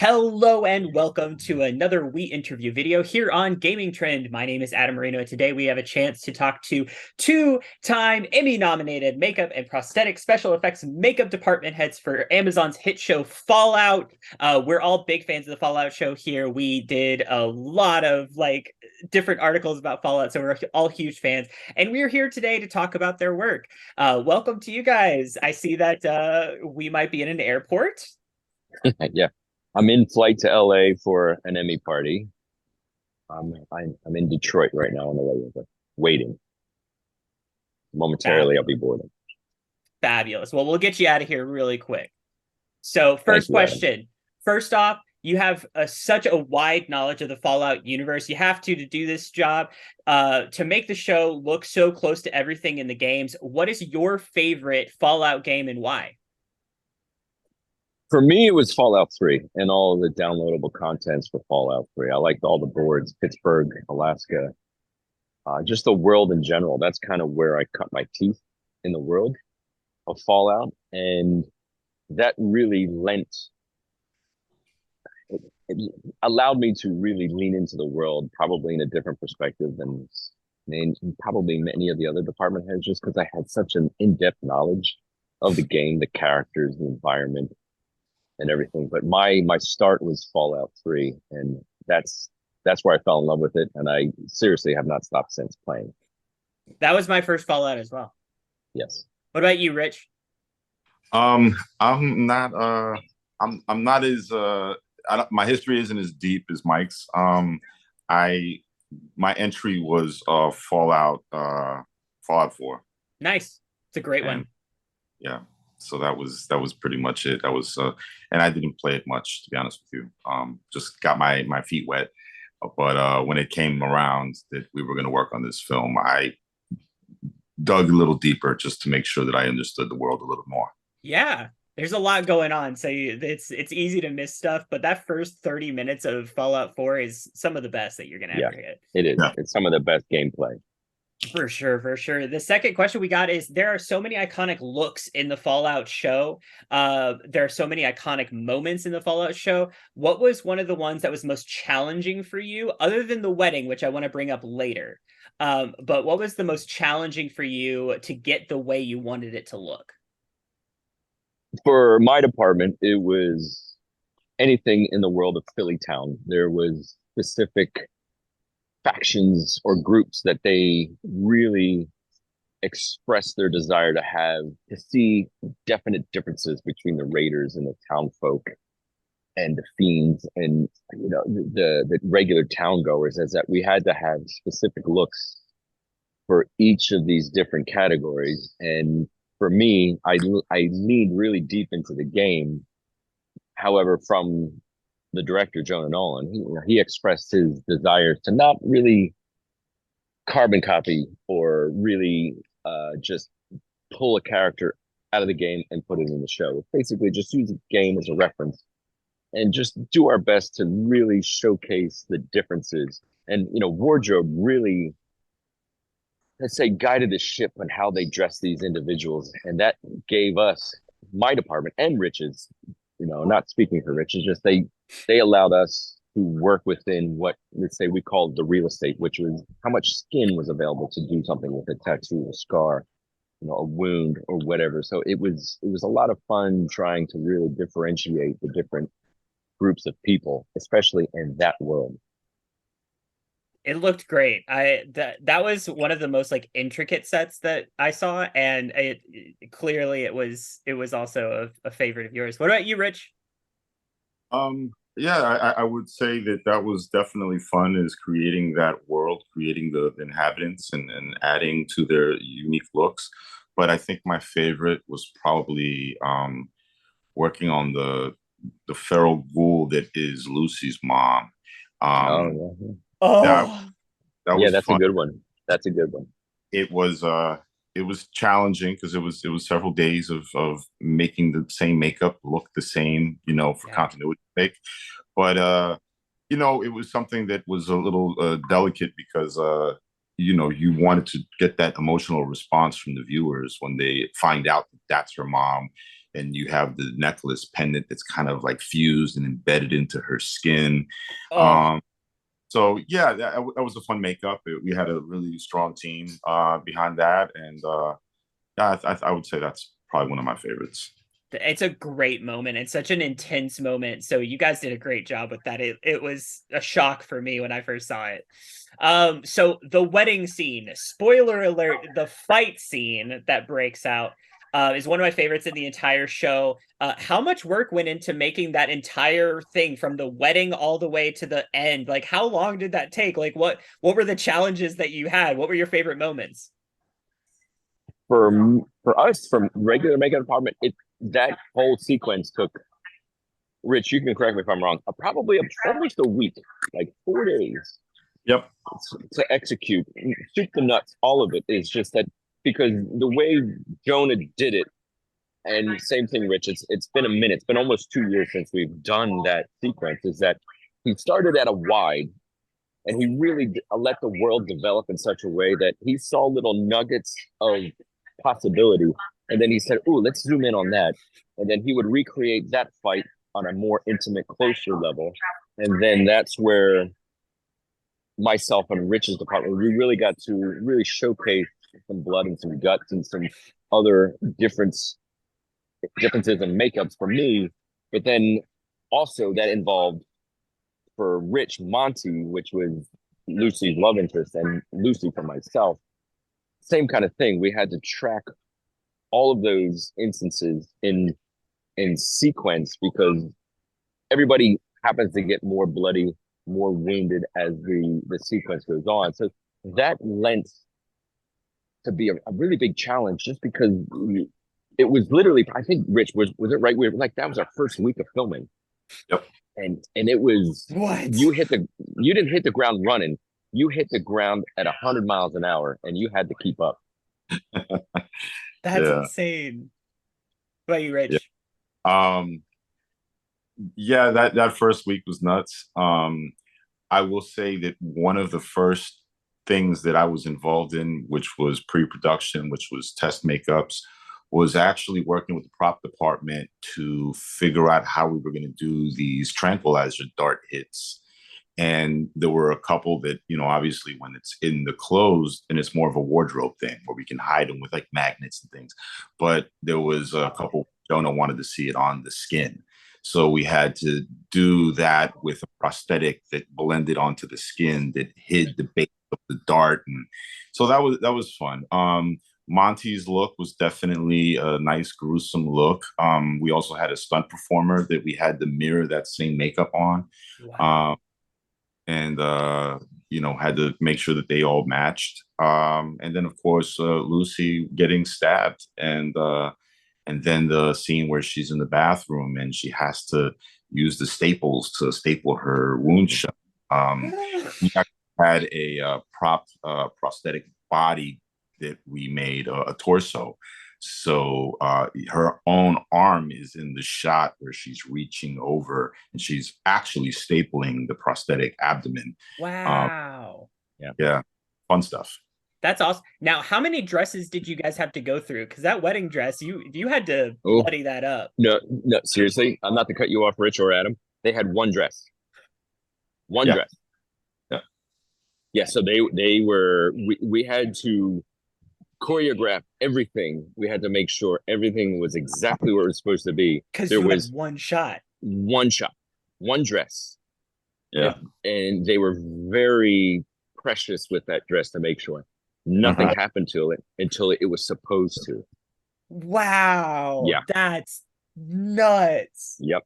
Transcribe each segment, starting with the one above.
Hello and welcome to another We Interview video here on Gamingtrend. My name is Adam Marino, and today we have a chance to talk to two-time Emmy-nominated makeup and prosthetic special effects makeup department heads for Amazon's hit show Fallout. We're all big fans of the Fallout show here. We did a lot of different articles about Fallout, so we're all huge fans. And we're here today to talk about their work. Welcome to you guys. I see that we might be in an airport. Yeah, I'm in flight to LA for an Emmy party. I'm in Detroit right now on the way over, waiting. Momentarily, I'll be boarding. Fabulous. Well, we'll get you out of here really quick. So, Thank first you, Adam. question. First off, you have such a wide knowledge of the Fallout universe. You have to do this job to make the show look so close to everything in the games. What is your favorite Fallout game and why? For me, it was Fallout 3 and all the downloadable contents for Fallout 3. I liked all the boards, Pittsburgh, Alaska, just the world in general. That's kind of where I cut my teeth in the world of Fallout. And that really it allowed me to really lean into the world, probably in a different perspective than probably many of the other department heads, just because I had such an in-depth knowledge of the game, the characters, the environment, and everything. But my start was Fallout 3, and that's where I fell in love with it, and I seriously have not stopped since playing. That was my first Fallout as well. Yes. What about you, Rich? I'm not I'm not as my history isn't as deep as Mike's. I My entry was Fallout 4. Nice. It's a great And one. yeah, so that was pretty much it. That was and I didn't play it much, to be honest with you. Just got my feet wet. But when it came around that we were going to work on this film, I dug a little deeper just to make sure that I understood the world a little more. Yeah, there's a lot going on, so it's easy to miss stuff. But that first 30 minutes of Fallout 4 is some of the best that you're gonna Yeah, ever hit. it is. Yeah. It's some of the best gameplay. For sure, for sure. The second question we got is there are so many iconic looks in the Fallout show. There are so many iconic moments in the Fallout show. What was one of the ones that was most challenging for you, other than the wedding, which I want to bring up later? But what was the most challenging for you to get the way you wanted it to look? For my department, it was anything in the world of Philly town. There was specific factions or groups that they really express their desire to see definite differences between the raiders and the town folk and the fiends and the regular town goers, is that we had to have specific looks for each of these different categories. And for me, I leaned really deep into the game. However, from the director Jonah Nolan, he expressed his desires to not really carbon copy or really just pull a character out of the game and put it in the show. Basically, just use the game as a reference and just do our best to really showcase the differences. And wardrobe really, let's say, guided the ship on how they dress these individuals, and that gave us, my department and Rich's, not speaking for Rich, is just they allowed us to work within what, let's say, we called the real estate, which was how much skin was available to do something with a tattoo, a scar, a wound or whatever. So it was a lot of fun trying to really differentiate the different groups of people, especially in that world. It looked great. That was one of the most intricate sets that I saw, and clearly it was also a favorite of yours. What about you, Rich? Yeah, I would say that was definitely fun, is creating that world, creating the inhabitants and adding to their unique looks. But I think my favorite was probably working on the feral ghoul that is Lucy's mom. Oh Um, yeah, that Oh, that yeah, was that's a fun. good one. That's a good one. It was challenging because it was several days of making the same makeup look the same, for yeah. continuity's sake. But it was something that was a little delicate because you wanted to get that emotional response from the viewers when they find out that that's her mom, and you have the necklace pendant that's kind of like fused and embedded into her skin. Oh, So yeah, that was a fun makeup. We had a really strong team behind that, and yeah, I would say that's probably one of my favorites. it's a great moment. It's such an intense moment. So you guys did a great job with that. It was a shock for me when I first saw it. So the wedding scene, spoiler alert, the fight scene that breaks out is one of my favorites in the entire show. How much work went into making that entire thing from the wedding all the way to the end? Like, how long did that take? Like, what were the challenges that you had? What were your favorite moments? For us, from regular makeup department, that whole sequence took, Rich, you can correct me if I'm wrong, probably almost a week, like 4 days Yep. to execute, soup the nuts, all of it. Is just that because the way Jonah did it, and same thing, Rich, it's been a minute, it's been almost 2 years since we've done that sequence, is that he started at a wide and he really let the world develop in such a way that he saw little nuggets of possibility. And then he said, "Ooh, let's zoom in on that." And then he would recreate that fight on a more intimate, closer level. And then that's where myself and Rich's department, we really got to really showcase some blood and some guts and some other differences in makeups for me. But then also that involved for Rich, Monty, which was Lucy's love interest, and Lucy for myself. Same kind of thing. We had to track all of those instances in sequence because everybody happens to get more bloody, more wounded as the sequence goes on. So that lent to be a really big challenge, just because it was literally, I think, Rich, was it right? We were like, that was our first week of filming. Yep. And it was, What? you didn't hit the ground running. You hit the ground at 100 miles an hour, and you had to keep up. That's Yeah. insane. What about you, Yeah. Rich? Yeah, that first week was nuts. I will say that one of the first things that I was involved in, which was pre-production, which was test makeups, was actually working with the prop department to figure out how we were going to do these tranquilizer dart hits. And there were a couple that, obviously when it's in the clothes, and it's more of a wardrobe thing where we can hide them with like magnets and things. But there was a couple, Jonah wanted to see it on the skin. So we had to do that with a prosthetic that blended onto the skin that hid the base of the dart. And so that was fun. Monty's look was definitely a nice, gruesome look. We also had a stunt performer that we had to mirror that same makeup on. Wow. And had to make sure that they all matched. And then, of course, Lucy getting stabbed, and then the scene where she's in the bathroom and she has to use the staples to staple her wound shut. We actually had a prosthetic body that we made, a torso. So her own arm is in the shot where she's reaching over and she's actually stapling the prosthetic abdomen. Wow. Yeah, fun stuff. That's awesome. Now, how many dresses did you guys have to go through? Because that wedding dress, you had to Oh, bloody that up. no, seriously, I'm not to cut you off, Rich or Adam. They had one dress. One Yeah. dress. Yeah. Yeah, so we had to choreograph everything. We had to make sure everything was exactly where it was supposed to be. Because There you was had one shot. one shot, one dress. Yeah. And they were very precious with that dress to make sure nothing happened to it until it was supposed to. Wow. Yeah. That's nuts. Yep.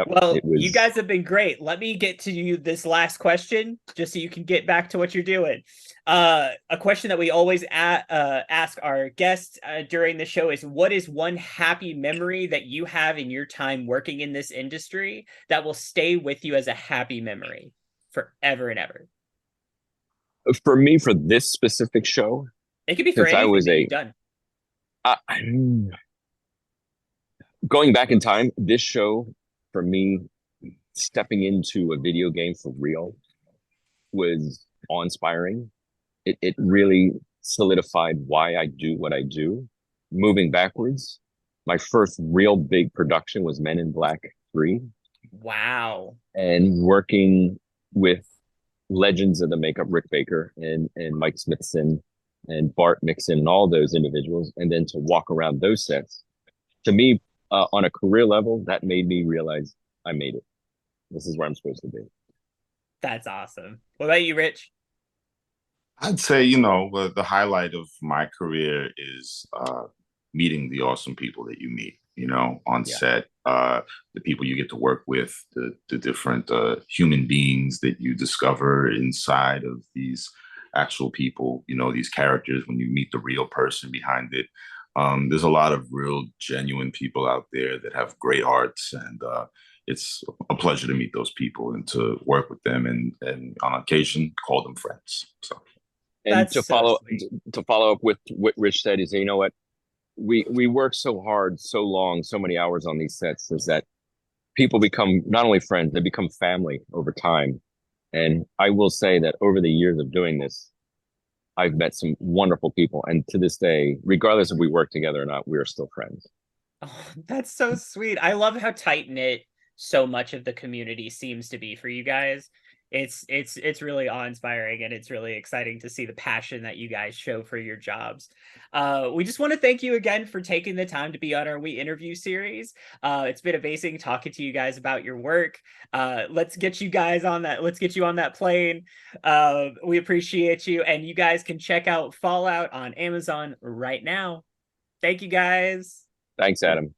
Well, you guys have been great. Let me get to you this last question, just so you can get back to what you're doing. A question that we always ask our guests during the show is, what is one happy memory that you have in your time working in this industry that will stay with you as a happy memory forever and ever? For me, for this specific show, It could be for anything that you've done. Going back in time, this show, for me, stepping into a video game for real was awe-inspiring. It really solidified why I do what I do. Moving backwards, My first real big production was Men in Black 3. Wow. And working with legends of the makeup, Rick Baker and Mike Smithson and Bart Mixon and all those individuals, and then to walk around those sets, to me, on a career level, that made me realize I made it. This is where I'm supposed to be. That's awesome. What about you, Rich? I'd say, you know, the highlight of my career is meeting the awesome people that you meet, you know, on set, the people you get to work with, the different human beings that you discover inside of these actual people, you know, these characters when you meet the real person behind it. There's a lot of real genuine people out there that have great hearts, and it's a pleasure to meet those people and to work with them, and on occasion call them friends. So. And That's to so follow up with what Rich said is, you know what, we work so hard, so long, so many hours on these sets, is that people become not only friends, they become family over time. And I will say that over the years of doing this, I've met some wonderful people, and to this day, regardless if we work together or not, we are still friends. Oh, that's so sweet. I love how tight knit so much of the community seems to be for you guys. It's really awe-inspiring, and it's really exciting to see the passion that you guys show for your jobs. We just want to thank you again for taking the time to be on our We Interview series. It's been amazing talking to you guys about your work. Let's get you guys on that. Let's get you on that plane. We appreciate you, and you guys can check out Fallout on Amazon right now. Thank you, guys. Thanks, Adam.